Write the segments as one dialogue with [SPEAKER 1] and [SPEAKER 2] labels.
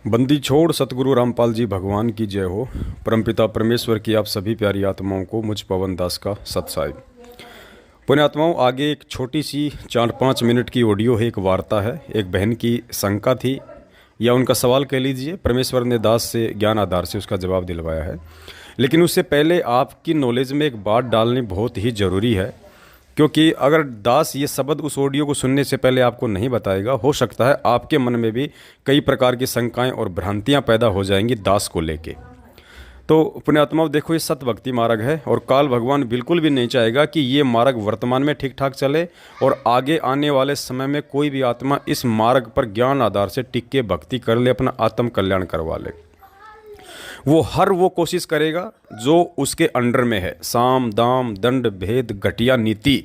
[SPEAKER 1] बंदी छोड़ सतगुरु रामपाल जी भगवान की जय हो। परमपिता परमेश्वर की आप सभी प्यारी आत्माओं को मुझ पवन दास का सत्साई। पुण्यात्माओं, आगे एक छोटी सी 4-5 मिनट की ऑडियो है, एक वार्ता है। एक बहन की शंका थी या उनका सवाल कह लीजिए, परमेश्वर ने दास से ज्ञान आधार से उसका जवाब दिलवाया है। लेकिन उससे पहले आपकी नॉलेज में एक बात डालनी बहुत ही ज़रूरी है, क्योंकि अगर दास ये शब्द उस ऑडियो को सुनने से पहले आपको नहीं बताएगा, हो सकता है आपके मन में भी कई प्रकार की शंकाएं और भ्रांतियां पैदा हो जाएंगी दास को लेके। तो पुण्यात्माओं देखो, ये सत भक्ति मार्ग है और काल भगवान बिल्कुल भी नहीं चाहेगा कि ये मार्ग वर्तमान में ठीक ठाक चले और आगे आने वाले समय में कोई भी आत्मा इस मार्ग पर ज्ञान आधार से टिक के भक्ति कर ले, अपना आत्म कल्याण करवा ले। वो कोशिश करेगा जो उसके अंडर में है। साम दाम दंड भेद घटिया नीति,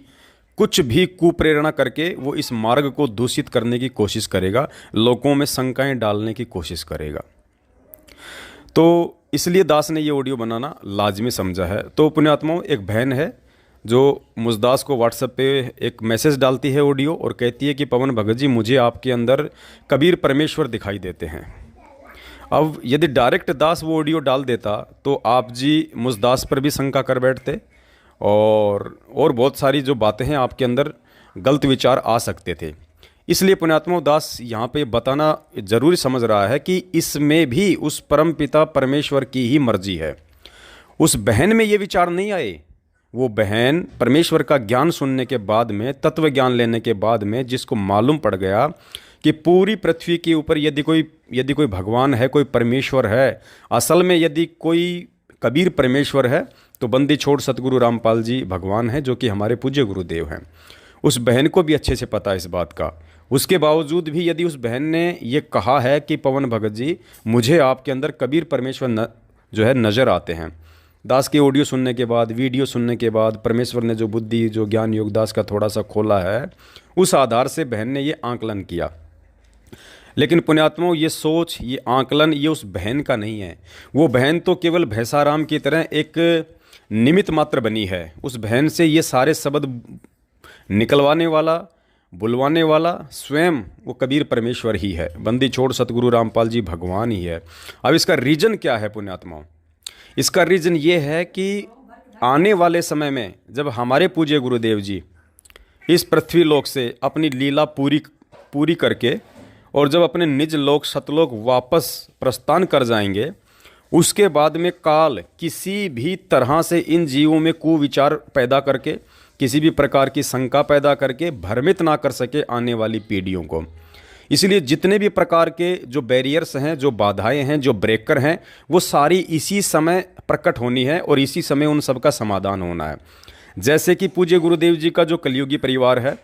[SPEAKER 1] कुछ भी कुप्रेरणा करके वो इस मार्ग को दूषित करने की कोशिश करेगा, लोगों में शंकाएं डालने की कोशिश करेगा। तो इसलिए दास ने ये ऑडियो बनाना लाजमी समझा है। तो पुण्यात्माओं, एक बहन है जो मुझदास को व्हाट्सएप पे एक मैसेज डालती है ऑडियो, और कहती है कि पवन भगत जी, मुझे आपके अंदर कबीर परमेश्वर दिखाई देते हैं। अब यदि डायरेक्ट दास वो ऑडियो डाल देता तो आप जी मुझदास पर भी शंका कर बैठते और बहुत सारी जो बातें हैं आपके अंदर गलत विचार आ सकते थे। इसलिए पुण्यात्मा दास यहाँ पे बताना जरूरी समझ रहा है कि इसमें भी उस परम पिता परमेश्वर की ही मर्जी है। उस बहन में ये विचार नहीं आए। वो बहन परमेश्वर का ज्ञान सुनने के बाद में, तत्व ज्ञान लेने के बाद में, जिसको मालूम पड़ गया कि पूरी पृथ्वी के ऊपर यदि कोई भगवान है, कोई परमेश्वर है, असल में यदि कोई कबीर परमेश्वर है तो बंदी छोड़ सतगुरु रामपाल जी भगवान है, जो कि हमारे पूज्य गुरुदेव हैं। उस बहन को भी अच्छे से पता है इस बात का। उसके बावजूद भी यदि उस बहन ने ये कहा है कि पवन भगत जी, मुझे आपके अंदर कबीर परमेश्वर जो है नज़र आते हैं। दास की ऑडियो सुनने के बाद, वीडियो सुनने के बाद, परमेश्वर ने जो बुद्धि, जो ज्ञान योग दास का थोड़ा सा खोला है, उस आधार से बहन ने ये आंकलन किया। लेकिन पुण्यात्माओं, ये सोच, ये आंकलन, ये उस बहन का नहीं है। वो बहन तो केवल भैंसाराम की तरह एक निमित्त मात्र बनी है। उस बहन से ये सारे शब्द निकलवाने वाला, बुलवाने वाला स्वयं वो कबीर परमेश्वर ही है। बंदी छोड़ सतगुरु रामपाल जी भगवान ही है। अब इसका रीजन क्या है पुण्यात्माओं? इसका रीजन ये है कि आने वाले समय में जब हमारे पूज्य गुरुदेव जी इस पृथ्वी लोक से अपनी लीला पूरी करके और जब अपने निज लोक सतलोक वापस प्रस्थान कर जाएंगे, उसके बाद में काल किसी भी तरह से इन जीवों में कुविचार पैदा करके, किसी भी प्रकार की शंका पैदा करके भ्रमित ना कर सके आने वाली पीढ़ियों को। इसलिए जितने भी प्रकार के जो बैरियर्स हैं, जो बाधाएं हैं, जो ब्रेकर हैं, वो सारी इसी समय प्रकट होनी है और इसी समय उन सब का समाधान होना है। जैसे कि पूज्य गुरुदेव जी का जो कलयुगी परिवार है,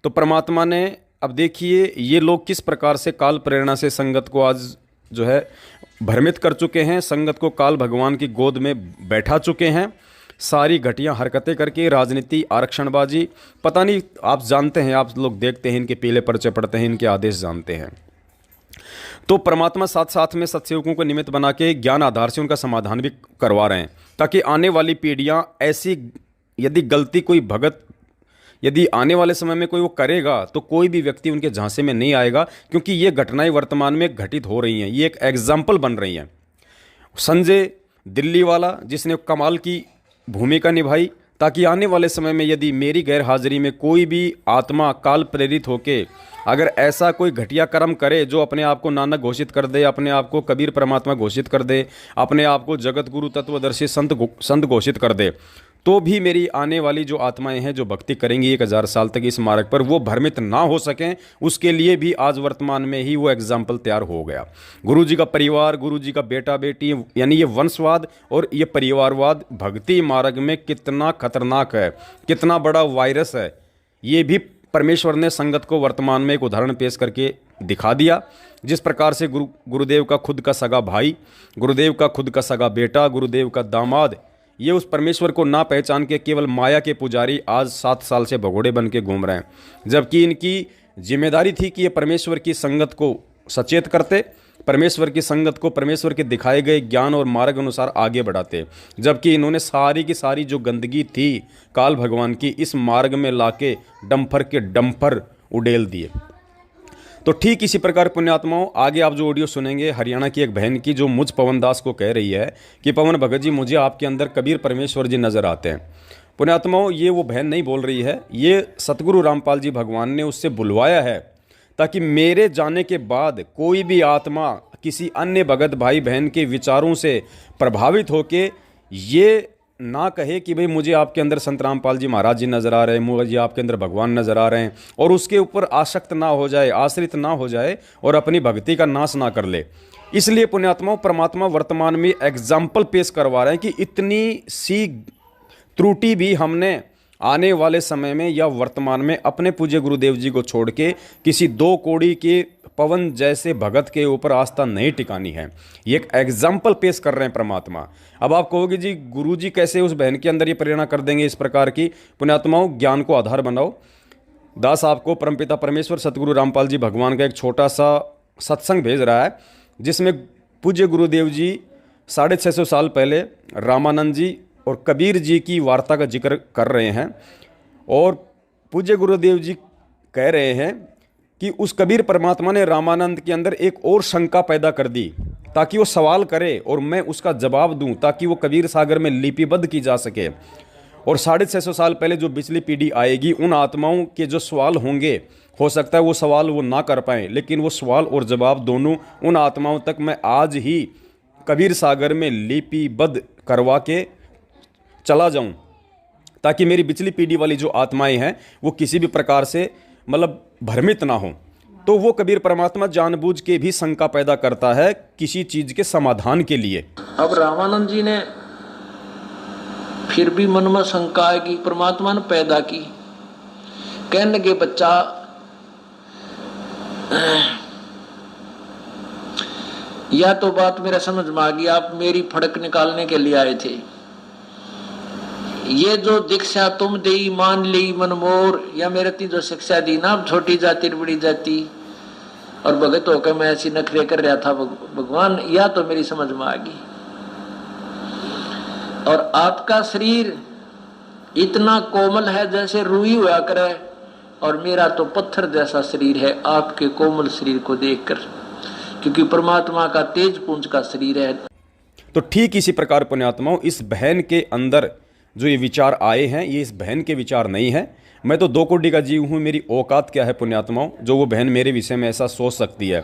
[SPEAKER 1] तो परमात्मा ने, अब देखिए ये लोग किस प्रकार से काल प्रेरणा से संगत को आज जो है भ्रमित कर चुके हैं, संगत को काल भगवान की गोद में बैठा चुके हैं, सारी घटिया हरकतें करके, राजनीति, आरक्षणबाजी, पता नहीं, आप जानते हैं, आप लोग देखते हैं, इनके पीले पर्चे पढ़ते हैं, इनके आदेश जानते हैं। तो परमात्मा साथ साथ में सत्सेवकों को निमित्त बना के ज्ञान आधार से उनका समाधान भी करवा रहे हैं, ताकि आने वाली पीढ़ियां ऐसी, यदि गलती कोई भगत यदि आने वाले समय में कोई वो करेगा तो कोई भी व्यक्ति उनके झांसे में नहीं आएगा, क्योंकि ये घटनाएं वर्तमान में घटित हो रही हैं, ये एक एग्जाम्पल बन रही हैं। संजय दिल्ली वाला जिसने कमाल की भूमिका निभाई, ताकि आने वाले समय में यदि मेरी गैर हाजिरी में कोई भी आत्मा काल प्रेरित होके अगर ऐसा कोई घटिया कर्म करे जो अपने आप को नानक घोषित कर दे, अपने आप को कबीर परमात्मा घोषित कर दे, अपने आप को जगत गुरु तत्वदर्शी संत घोषित कर दे, तो भी मेरी आने वाली जो आत्माएं हैं जो भक्ति करेंगी 1000 साल तक इस मार्ग पर, वो भ्रमित ना हो सकें, उसके लिए भी आज वर्तमान में ही वो एग्जाम्पल तैयार हो गया। गुरु जी का परिवार, गुरु जी का बेटा बेटी, यानी ये वंशवाद और ये परिवारवाद भक्ति मार्ग में कितना खतरनाक है, कितना बड़ा वायरस है, ये भी परमेश्वर ने संगत को वर्तमान में एक उदाहरण पेश करके दिखा दिया। जिस प्रकार से गुरुदेव का खुद का सगा भाई, गुरुदेव का खुद का सगा बेटा, गुरुदेव का दामाद, ये उस परमेश्वर को ना पहचान के केवल माया के पुजारी आज 7 साल से भगोड़े बन के घूम रहे हैं, जबकि इनकी जिम्मेदारी थी कि ये परमेश्वर की संगत को सचेत करते, परमेश्वर की संगत को परमेश्वर के दिखाए गए ज्ञान और मार्ग अनुसार आगे बढ़ाते, जबकि इन्होंने सारी की सारी जो गंदगी थी काल भगवान की इस मार्ग में लाके डंफर के डंफर उड़ेल दिए। तो ठीक इसी प्रकार पुण्यात्माओं, आगे आप जो ऑडियो सुनेंगे हरियाणा की एक बहन की, जो मुझ पवन दास को कह रही है कि पवन भगत जी, मुझे आपके अंदर कबीर परमेश्वर जी नजर आते हैं। पुण्यात्माओं, ये वो बहन नहीं बोल रही है, ये सतगुरु रामपाल जी भगवान ने उससे बुलवाया है ताकि मेरे जाने के बाद कोई भी आत्मा किसी अन्य भगत भाई बहन के विचारों से प्रभावित होके ये ना कहे कि भाई मुझे आपके अंदर संत रामपाल जी महाराज जी नज़र आ रहे हैं, मुझे आपके अंदर भगवान नज़र आ रहे हैं, और उसके ऊपर आसक्त ना हो जाए, आश्रित ना हो जाए और अपनी भक्ति का नाश ना कर ले। इसलिए पुण्यात्माओं, परमात्मा वर्तमान में एग्जाम्पल पेश करवा रहे हैं कि इतनी सी त्रुटि भी हमने आने वाले समय में या वर्तमान में अपने पूज्य गुरुदेव जी को छोड़ के किसी दो कोड़ी के पवन जैसे भगत के ऊपर आस्था नहीं टिकानी है। ये एक एग्जाम्पल पेश कर रहे हैं परमात्मा। अब आप कहोगे जी गुरु जी कैसे उस बहन के अंदर ये प्रेरणा कर देंगे इस प्रकार की? पुण्यात्माओं, ज्ञान को आधार बनाओ। दास आपको परमपिता परमेश्वर सतगुरु रामपाल जी भगवान का एक छोटा सा सत्संग भेज रहा है, जिसमें पूज्य गुरुदेव जी 650 साल पहले रामानंद जी और कबीर जी की वार्ता का जिक्र कर रहे हैं। और पूज्य गुरुदेव जी कह रहे हैं कि उस कबीर परमात्मा ने रामानंद के अंदर एक और शंका पैदा कर दी ताकि वो सवाल करे और मैं उसका जवाब दूं, ताकि वो कबीर सागर में लिपिबद्ध की जा सके। और 650 साल पहले जो पिछली पीढ़ी आएगी, उन आत्माओं के जो सवाल होंगे, हो सकता है वो सवाल वो ना कर पाएँ, लेकिन वो सवाल और जवाब दोनों उन आत्माओं तक मैं आज ही कबीर सागर में लिपिबद्ध करवा के चला जाऊं, ताकि मेरी पिछली पीढ़ी वाली जो आत्माएं हैं वो किसी भी प्रकार से मतलब भ्रमित ना हो। तो वो कबीर परमात्मा जानबूझ के भी शंका पैदा करता है किसी चीज के समाधान के लिए।
[SPEAKER 2] अब रामानंद जी ने फिर भी मन में शंका है कि परमात्मा ने पैदा की, कहने के बच्चा या तो बात मेरा समझ में आ गई, आप मेरी फड़क निकालने के लिए आए थे। ये जो दीक्षा तुम दी मान ली मनमोर, या मेरे ती जो शिक्षा दी ना, छोटी जाति बड़ी जाति और भगत होकर मैं ऐसी नखरे कर रहा था भगवान, या तो मेरी समझ में आ गई। और आपका शरीर इतना कोमल है जैसे रुई हुआ करे, और मेरा तो पत्थर जैसा शरीर है आपके कोमल शरीर को देखकर, क्योंकि परमात्मा का तेज पुंज का शरीर है।
[SPEAKER 1] तो ठीक इसी प्रकार पुण्यात्माओं, इस बहन के अंदर जो ये विचार आए हैं, ये इस बहन के विचार नहीं है। मैं तो दो कोटि का जीव हूँ, मेरी औकात क्या है पुण्यात्माओं, जो वो बहन मेरे विषय में ऐसा सोच सकती है।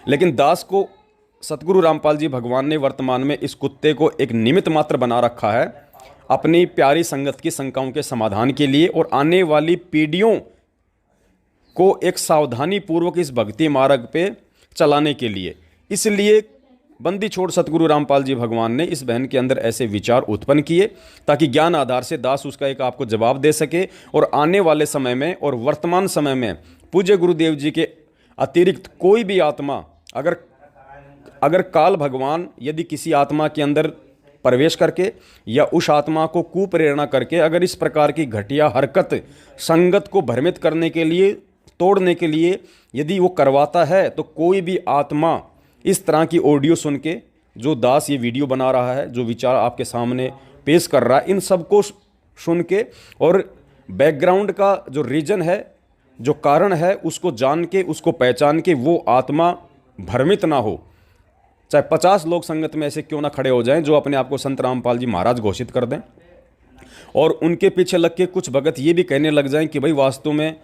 [SPEAKER 1] लेकिन दास को सतगुरु रामपाल जी भगवान ने वर्तमान में इस कुत्ते को एक निमित्त मात्र बना रखा है अपनी प्यारी संगत की शंकाओं के समाधान के लिए, और आने वाली पीढ़ियों को एक सावधानी पूर्वक इस भक्ति मार्ग पे चलाने के लिए। इसलिए बंदी छोड़ सतगुरु रामपाल जी भगवान ने इस बहन के अंदर ऐसे विचार उत्पन्न किए ताकि ज्ञान आधार से दास उसका एक आपको जवाब दे सके, और आने वाले समय में और वर्तमान समय में पूज्य गुरुदेव जी के अतिरिक्त कोई भी आत्मा अगर काल भगवान यदि किसी आत्मा के अंदर प्रवेश करके या उस आत्मा को कुप्रेरणा करके अगर इस प्रकार की घटिया हरकत संगत को भ्रमित करने के लिए, तोड़ने के लिए यदि वो करवाता है, तो कोई भी आत्मा इस तरह की ऑडियो सुन के, जो दास ये वीडियो बना रहा है, जो विचार आपके सामने पेश कर रहा है, इन सबको सुन के और बैकग्राउंड का जो रीजन है, जो कारण है, उसको जान के, उसको पहचान के वो आत्मा भ्रमित ना हो। चाहे 50 लोग संगत में ऐसे क्यों ना खड़े हो जाएं जो अपने आप को संत रामपाल जी महाराज घोषित कर दें, और उनके पीछे लग के कुछ भगत ये भी कहने लग जाएं कि भाई वास्तव में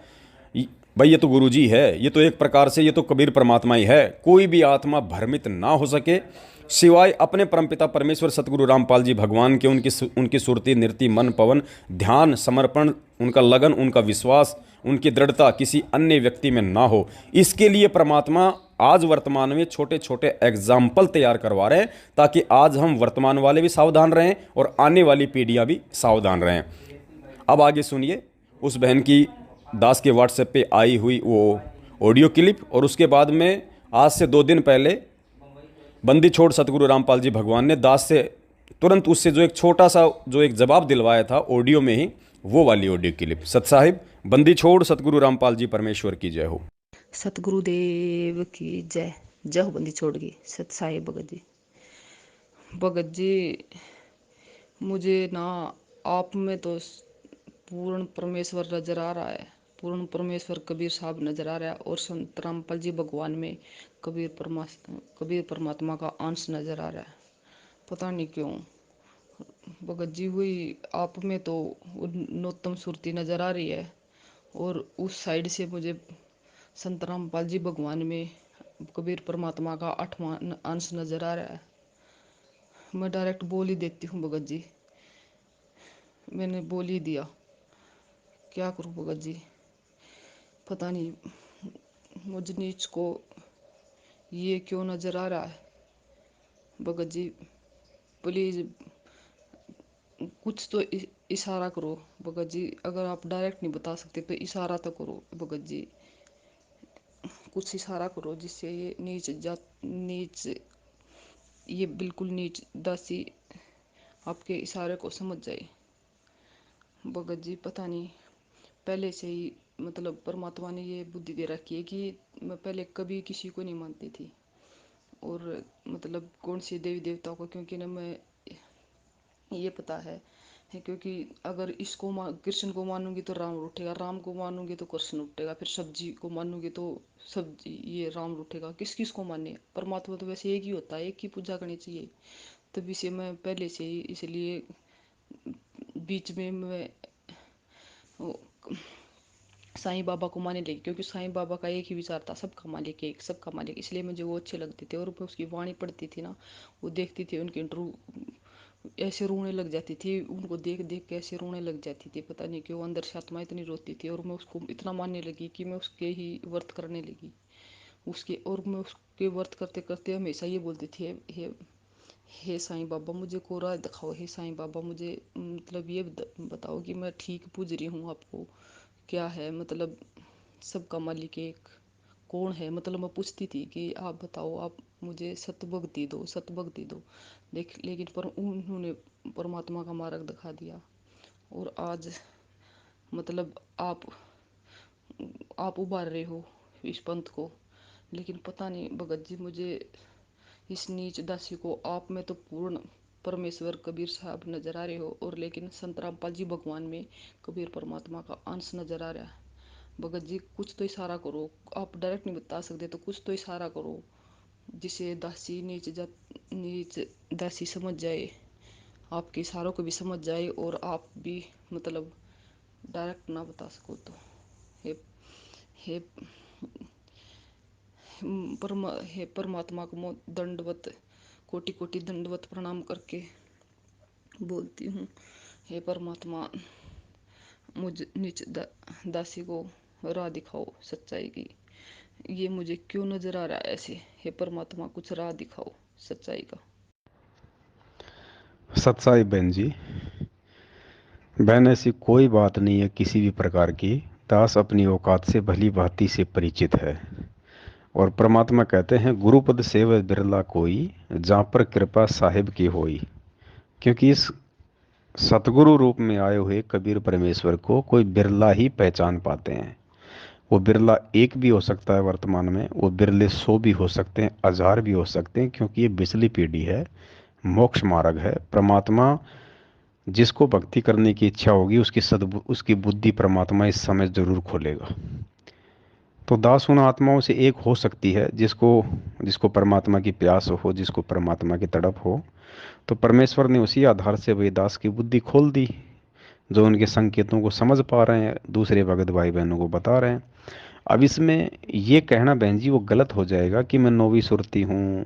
[SPEAKER 1] भाई ये तो गुरु जी है, ये तो एक प्रकार से ये तो कबीर परमात्मा ही है। कोई भी आत्मा भ्रमित ना हो सके सिवाय अपने परमपिता परमेश्वर सतगुरु रामपाल जी भगवान के। उनकी सुरती, नृत्य, मन, पवन, ध्यान, समर्पण, उनका लगन, उनका विश्वास, उनकी दृढ़ता किसी अन्य व्यक्ति में ना हो। इसके लिए परमात्मा आज वर्तमान में छोटे छोटे एग्जाम्पल तैयार करवा रहे हैं ताकि आज हम वर्तमान वाले भी सावधान रहें और आने वाली पीढ़ियाँ भी सावधान रहें। अब आगे सुनिए उस बहन की दास के व्हाट्सएप पे आई हुई वो ऑडियो क्लिप, और उसके बाद में आज से 2 दिन पहले बंदी छोड़ सतगुरु रामपाल जी भगवान ने दास से तुरंत उससे जो एक छोटा सा जो एक जवाब दिलवाया था ऑडियो में ही, वो वाली ऑडियो क्लिप। सत साहिब, बंदी छोड़ सतगुरु रामपाल जी परमेश्वर की जय हो।
[SPEAKER 3] सतगुरुदेव की जय। जय हो बंदी छोड़ की। सत साहिब भगत जी, मुझे ना आप में तो पूर्ण परमेश्वर नजर आ रहा है, पूर्ण परमेश्वर कबीर साहब नजर आ रहा है और संत रामपाल जी भगवान में कबीर परमात्मा का अंश नजर आ रहा है। पता नहीं क्यों भगत जी हुई आप में तो नोत्तम सुरती नजर आ रही है और उस साइड से मुझे संत रामपाल जी भगवान में कबीर परमात्मा का 8वां अंश नजर आ रहा है। मैं डायरेक्ट बोल ही देती हूँ भगत जी, मैंने बोल ही दिया, क्या करूँ भगत जी। पता नहीं मुझ नीच को ये क्यों नजर आ रहा है। भगत जी प्लीज कुछ तो इशारा करो भगत जी, अगर आप डायरेक्ट नहीं बता सकते तो इशारा तो करो भगत जी, कुछ इशारा करो जिससे ये नीच ये बिल्कुल नीच दासी आपके इशारे को समझ जाए। भगत जी पता नहीं पहले से ही मतलब परमात्मा ने ये बुद्धि दे रखी है कि मैं पहले कभी किसी को नहीं मानती थी और मतलब कौन सी देवी देवता को, क्योंकि ना मैं ये पता है क्योंकि अगर इसको कृष्ण को मानूंगी तो राम रूठेगा, राम को मानूंगी तो कृष्ण उठेगा, फिर सब्जी को मानूंगी तो सब्जी ये राम रूठेगा। किस किस को माने, परमात्मा तो वैसे एक ही होता है, एक ही पूजा करनी चाहिए। तभी से मैं पहले से ही इसलिए बीच में मैं साईं बाबा को मानने लगी, क्योंकि साईं बाबा का एक ही विचार था, सबका मालिक एक, सबका मालिक, इसलिए मुझे वो अच्छे लगते थे। और मैं उसकी वाणी पढ़ती थी ना, वो देखती थी उनके इंटरव्यू, ऐसे रोने लग जाती थी, उनको देख देख के ऐसे रोने लग जाती थी, पता नहीं क्यों अंदर से आत्मा इतनी रोती थी। और मैं उसको इतना मानने लगी कि मैं उसके ही व्रत करने लगी उसके, और मैं उसके व्रत करते करते हमेशा ये बोलती थी, हे साईं बाबा मुझे कोरा दिखाओ, हे साईं बाबा मुझे मतलब ये बताओ कि मैं ठीक पूज रही हूँ आपको, क्या है मतलब सबका मालिक एक कौन है। मतलब मैं पूछती थी कि आप बताओ, आप मुझे सतभक्ति दो, सतभक्ति दो। लेकिन पर उन्होंने परमात्मा का मार्ग दिखा दिया और आज मतलब आप उबार रहे हो इस पंथ को। लेकिन पता नहीं भगत जी मुझे इस नीच दासी को आप में तो पूर्ण परमेश्वर कबीर साहब नजर आ रहे हो, और लेकिन संत रामपाल जी भगवान में कबीर परमात्मा का अंश नजर आ रहा है। भगत जी कुछ तो इशारा करो, आप डायरेक्ट नहीं बता सकते तो कुछ तो इशारा करो जिसे नीच दासी समझ जाए, आपके इशारों को भी समझ जाए और आप भी मतलब डायरेक्ट ना बता सको तो। हे हे हे परमात्मा को मैं दंडवत कोटि कोटि दंडवत प्रणाम करके बोलती हूँ, हे परमात्मा मुझ नीच दासी को राह दिखाओ सच्चाई की। ये मुझे क्यों नजर आ रहा है ऐसे, हे परमात्मा कुछ राह दिखाओ सच्चाई का।
[SPEAKER 1] सत्साई बहन जी, बहन ऐसी कोई बात नहीं है किसी भी प्रकार की। दास अपनी औकात से भली भांति से परिचित है। और परमात्मा कहते हैं गुरुपद सेव बिरला कोई, जहाँ पर कृपा साहिब की होई। क्योंकि इस सतगुरु रूप में आए हुए कबीर परमेश्वर को कोई बिरला ही पहचान पाते हैं। वो बिरला एक भी हो सकता है वर्तमान में, वो बिरले 100 भी हो सकते हैं, 1000 भी हो सकते हैं, क्योंकि ये बिचली पीढ़ी है, मोक्ष मार्ग है। परमात्मा जिसको भक्ति करने की इच्छा होगी उसकी बुद्धि परमात्मा इस समय जरूर खोलेगा। तो दास उन आत्माओं से एक हो सकती है जिसको जिसको परमात्मा की प्यास हो, जिसको परमात्मा की तड़प हो। तो परमेश्वर ने उसी आधार से वे दास की बुद्धि खोल दी, जो उनके संकेतों को समझ पा रहे हैं, दूसरे भगत भाई बहनों को बता रहे हैं। अब इसमें ये कहना बहन जी वो गलत हो जाएगा कि मैं नौवीं सुरती हूँ,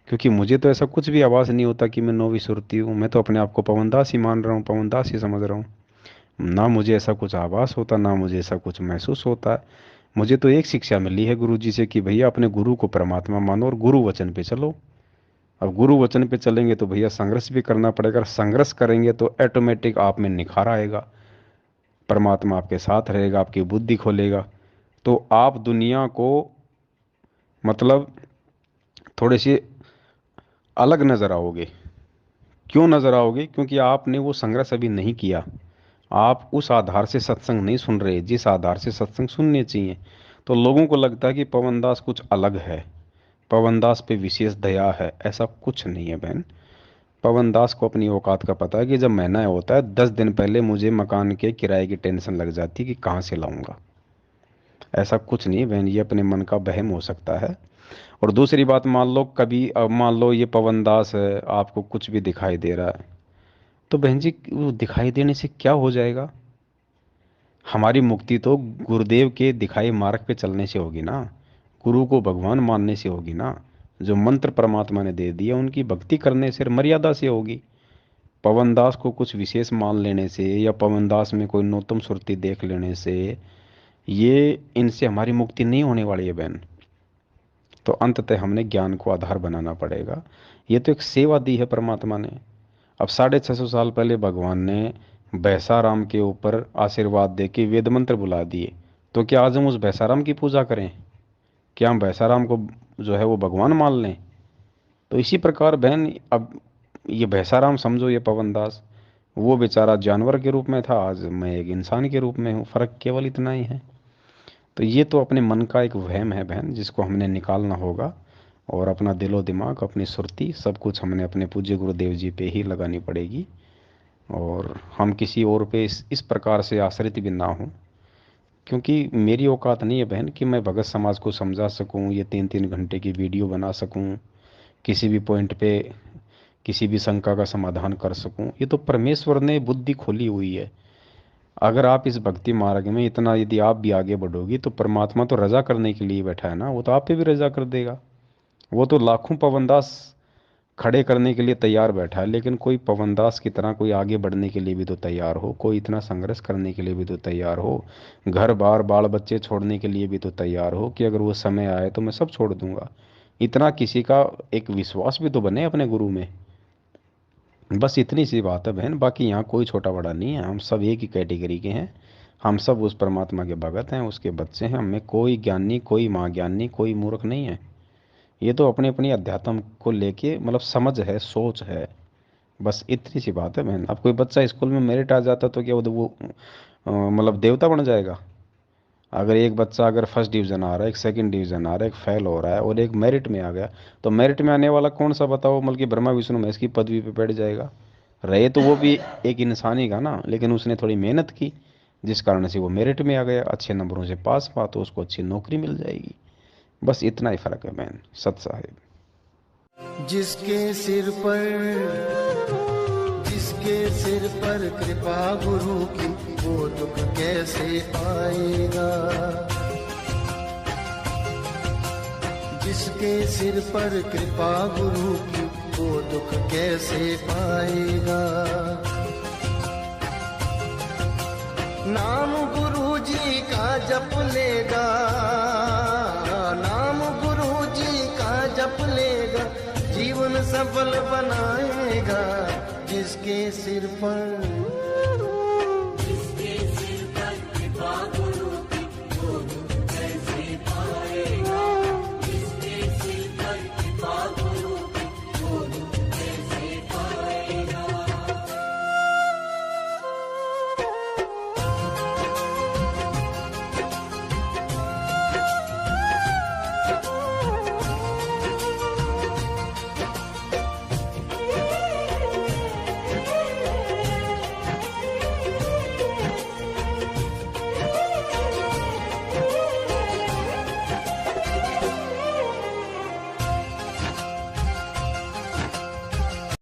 [SPEAKER 1] क्योंकि मुझे तो ऐसा कुछ भी आवाज़ नहीं होता कि मैं नौवीं सुरती हूँ। मैं तो अपने आप को पवनदास ही मान रहा हूँ, पवनदास ही समझ रहा हूँ। ना मुझे ऐसा कुछ आभास होता, ना मुझे ऐसा कुछ महसूस होता है। मुझे तो एक शिक्षा मिली है गुरु जी से कि भैया अपने गुरु को परमात्मा मानो और गुरु वचन पे चलो। अब गुरु वचन पे चलेंगे तो भैया संघर्ष भी करना पड़ेगा, संघर्ष करेंगे तो ऑटोमेटिक आप में निखार आएगा, परमात्मा आपके साथ रहेगा, आपकी बुद्धि खोलेगा। तो आप दुनिया को मतलब थोड़े से अलग नजर आओगे। क्यों नजर आओगे? क्योंकि आपने वो संघर्ष अभी नहीं किया। आप उस आधार से सत्संग नहीं सुन रहे जिस आधार से सत्संग सुनने चाहिए। तो लोगों को लगता है कि पवनदास कुछ अलग है, पवनदास पे विशेष दया है। ऐसा कुछ नहीं है बहन। पवन दास को अपनी औकात का पता है कि जब महीना होता है 10 दिन पहले मुझे मकान के किराए की टेंशन लग जाती है कि कहाँ से लाऊंगा। ऐसा कुछ नहीं बहन, ये अपने मन का वहम हो सकता है। और दूसरी बात, मान लो कभी, अब मान लो ये पवन दास है, आपको कुछ भी दिखाई दे रहा है, तो बहन जी वो दिखाई देने से क्या हो जाएगा? हमारी मुक्ति तो गुरुदेव के दिखाए मार्ग पे चलने से होगी ना, गुरु को भगवान मानने से होगी ना, जो मंत्र परमात्मा ने दे दिया उनकी भक्ति करने से, मर्यादा से होगी। पवन दास को कुछ विशेष मान लेने से या पवन दास में कोई नूतन सुरती देख लेने से, ये इनसे हमारी मुक्ति नहीं होने वाली है बहन। तो अंततः हमने ज्ञान को आधार बनाना पड़ेगा। ये तो एक सेवा दी है परमात्मा ने। अब 650 साल पहले भगवान ने भैंसाराम के ऊपर आशीर्वाद दे के वेद मंत्र बुला दिए, तो क्या आज हम उस भैंसाराम की पूजा करें? क्या हम भैंसाराम को जो है वो भगवान मान लें? तो इसी प्रकार बहन, अब ये भैंसाराम समझो, ये पवन दास, वो बेचारा जानवर के रूप में था, आज मैं एक इंसान के रूप में हूँ, फर्क केवल इतना ही है। तो ये तो अपने मन का एक वहम है बहन, जिसको हमने निकालना होगा, और अपना दिलो दिमाग, अपनी सुरती, सब कुछ हमने अपने पूज्य गुरुदेव जी पे ही लगानी पड़ेगी। और हम किसी और पे इस प्रकार से आश्रित भी ना हों, क्योंकि मेरी औकात नहीं है बहन कि मैं भगत समाज को समझा सकूं, ये 3-3 घंटे की वीडियो बना सकूं, किसी भी पॉइंट पे किसी भी शंका का समाधान कर सकूं। ये तो परमेश्वर ने बुद्धि खोली हुई है। अगर आप इस भक्ति मार्ग में इतना, यदि आप भी आगे बढ़ोगी, तो परमात्मा तो रजा करने के लिए बैठा है ना, वो तो आप पे भी रजा कर देगा। वो तो लाखों पवनदास खड़े करने के लिए तैयार बैठा है, लेकिन कोई पवनदास की तरह कोई आगे बढ़ने के लिए भी तो तैयार हो, कोई इतना संघर्ष करने के लिए भी तो तैयार हो, घर बार बाल बच्चे छोड़ने के लिए भी तो तैयार हो कि अगर वो समय आए तो मैं सब छोड़ दूंगा। इतना किसी का एक विश्वास भी तो बने अपने गुरु में। बस इतनी सी बात है बहन, बाकी यहाँ कोई छोटा बड़ा नहीं है, हम सब एक ही कैटेगरी के हैं। हम सब उस परमात्मा के भगत हैं, उसके बच्चे हैं। हमें कोई ज्ञानी, कोई महाज्ञानी, कोई मूर्ख नहीं है। ये तो अपनी अपनी अध्यात्म को लेके मतलब समझ है, सोच है, बस इतनी सी बात है बहन। अब कोई बच्चा स्कूल में मेरिट आ जाता तो क्या वो मतलब देवता बन जाएगा? अगर एक बच्चा अगर फर्स्ट डिवीज़न आ रहा है, एक सेकंड डिवीज़न आ रहा है, एक फेल हो रहा है और एक मेरिट में आ गया, तो मेरिट में आने वाला कौन सा बताओ, मतलब कि ब्रह्मा विष्णु महेश की पदवी पे बैठ जाएगा? रहे तो वो भी एक इंसान ही का ना, लेकिन उसने थोड़ी मेहनत की, जिस कारण से वो मेरिट में आ गया, अच्छे नंबरों से पास हुआ, तो उसको अच्छी नौकरी मिल जाएगी। बस इतना ही फर्क है बहन, सत साहिब।
[SPEAKER 4] जिसके सिर पर कृपा गुरु की, वो दुख कैसे पाएगा? जिसके सिर पर कृपा गुरु की, वो दुख कैसे पाएगा? नाम गुरु जी का जप लेगा, नाम गुरु जी का जप लेगा, जीवन सफल बनाएगा। जिसके सिर पर कृपा